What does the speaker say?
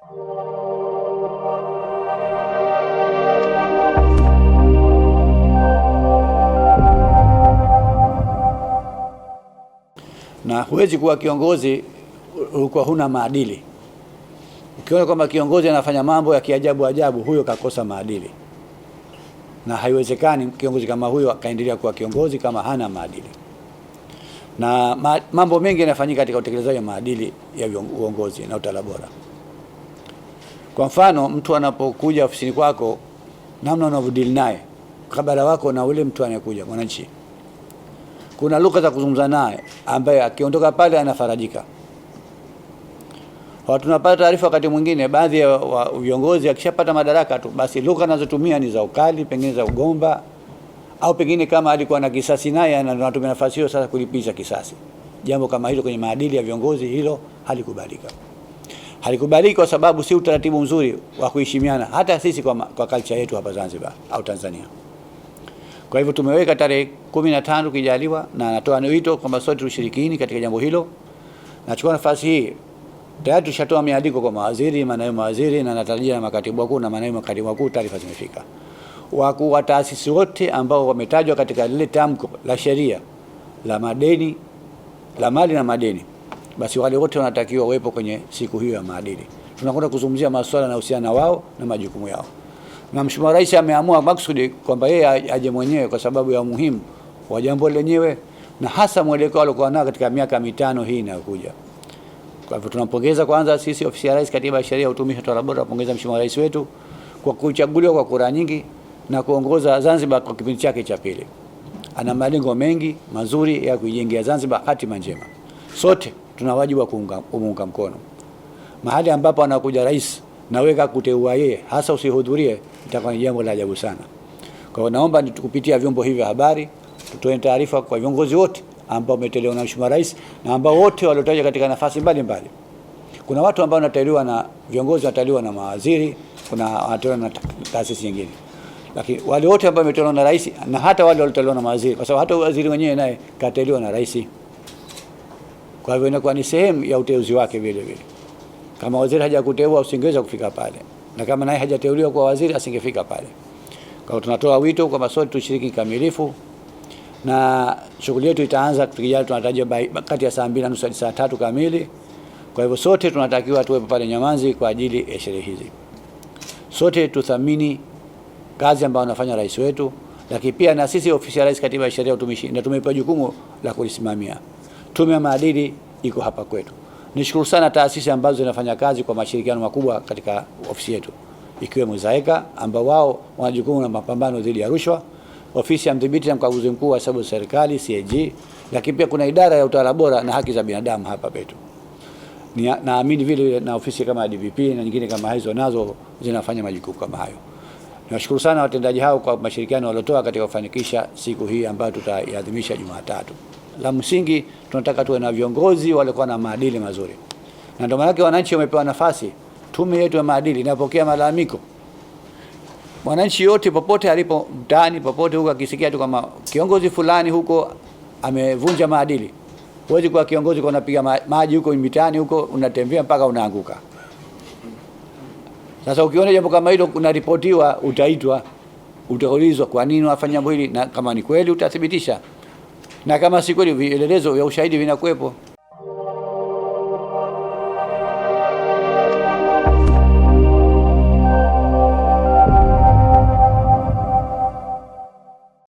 Na huwezi kuwa kiongozi ulikuwa huna maadili. Ukiona kwamba kiongozi anafanya mambo ya kiajabu ajabu, huyo kakosa maadili. Na haiwezekani kiongozi kama huyo akaendelea kuwa kiongozi kama hana maadili. Na mambo mengi yanafanyika katika utekelezaji wa maadili ya uongozi na utawala bora. Kwa mfano, mtu anapokuja ofisini kwako, namna unavyodili naye, mkabala wako na ule mtu anayekuja, mwananchi, kuna lugha za kuzungumza naye ambaye akiondoka pale anafarajika. Tunapata taarifa wakati mwingine baadhi ya viongozi akishapata madaraka tu basi lugha anazotumia ni za ukali, pengine za ugomba, au pengine kama alikuwa na kisasi naye anatumia nafasi hiyo sasa kulipiza kisasi. Jambo kama hilo kwenye maadili ya viongozi, hilo halikubalika. Halikubaliki kwa sababu si utaratibu mzuri wa kuheshimiana hata sisi kwa culture yetu hapa Zanzibar au Tanzania. Kwa hivyo tumeweka tarehe 15 kijaliwa, na natoa wito kwamba sote tushirikini katika jambo hilo. Nachukua nafasi hii, tayari tushatoa miandiko kwa mawaziri, manaibu mawaziri, na natarajia na makatibu wakuu na manaibu makatibu wakuu taarifa zimefika. Wakuu wa taasisi wote ambao wametajwa katika lile tamko la sheria la madeni, la mali na madeni, basi wale wote wanatakiwa wawepo kwenye siku hiyo ya maadili. Tunakwenda kuzungumzia masuala yanayohusiana wao na majukumu yao. Na Mheshimiwa Rais ameamua maksudi kwamba yeye aje mwenyewe kwa sababu ya umuhimu wa jambo lenyewe, na hasa mwelekeo aliokuwa nao katika miaka mitano hii inayokuja. Kwa hivyo tunampongeza kwanza sisi ofisi ya Rais, Katiba ya Sheria, Utumishi na Utawala Bora, tunapongeza Mheshimiwa Rais wetu kwa kuchaguliwa kwa kura nyingi na kuongoza Zanzibar kwa kipindi chake cha pili. Ana malengo mengi mazuri ya kuijengea Zanzibar hatima njema. Sote tuna wajibu wa kumunga mkono. Mahali ambapo anakuja rais na weka kuteua yeye, hasa usihudhurie, itakuwa ni jambo la ajabu sana. Kwa hiyo naomba kupitia vyombo hivi vya habari tutoe taarifa kwa viongozi wote ambao wameteuliwa na Mheshimiwa Rais na ambao wote waliotajwa katika nafasi mbalimbali. Kuna watu ambao wanateuliwa na viongozi, wanateuliwa na mawaziri, kuna wanateuliwa na taasisi nyingine. Lakini wale wote ambao wameteuliwa na rais, na hata wale walioteuliwa na mawaziri, kwa sababu hata waziri mwenyewe naye kateuliwa na rais. Kwa hivyo inakuwa ni sehemu ya uteuzi wake vile vile. Kama waziri hajakuteua usingeweza kufika pale, na kama naye hajateuliwa kwa waziri asingefika pale. Kwa hiyo tunatoa wito kwamba sote tushiriki kamilifu, na shughuli yetu itaanza tukijali, tunatarajia kati ya saa 2:30 hadi saa 3 kamili. Kwa hivyo sote tunatakiwa tuwepo pale Nyamanzi kwa ajili ya sherehe hizi. Sote tuthamini kazi ambayo anafanya rais wetu, lakini pia na sisi ofisi ya Rais, Katiba ya Sheria, Utumishi, na tumepewa jukumu la kulisimamia. Tume ya maadili iko hapa kwetu. Nishukuru sana taasisi ambazo zinafanya kazi kwa mashirikiano makubwa katika ofisi yetu, ikiwemo ZAECA ambao wao wana jukumu la mapambano dhidi ya rushwa, ofisi ya mdhibiti na mkaguzi mkuu wa hesabu za serikali CAG, lakini pia kuna idara ya utawala bora na haki za binadamu hapa petu. Naamini vile na ofisi kama DPP na nyingine kama hizo nazo zinafanya majukumu kama hayo. Nashukuru sana watendaji hao kwa mashirikiano waliotoa katika kufanikisha siku hii ambayo tutaiadhimisha Jumatatu. La msingi tunataka tuwe na viongozi waliokuwa na maadili mazuri. Na ndio maana wananchi wamepewa nafasi. Tume yetu ya maadili inapokea malalamiko. Mwananchi yote popote alipo mtaani, popote huko akisikia tu kama kiongozi fulani huko amevunja maadili, huwezi kuwa kiongozi kwa unapiga maji huko mitaani huko, unatembea mpaka unaanguka. Sasa ukiona jambo kama hilo kunaripotiwa, utaitwa, utaulizwa kwa nini unafanya jambo hili, na kama ni kweli utathibitisha, na kama si kweli vielelezo vya ushahidi vinakuwepo.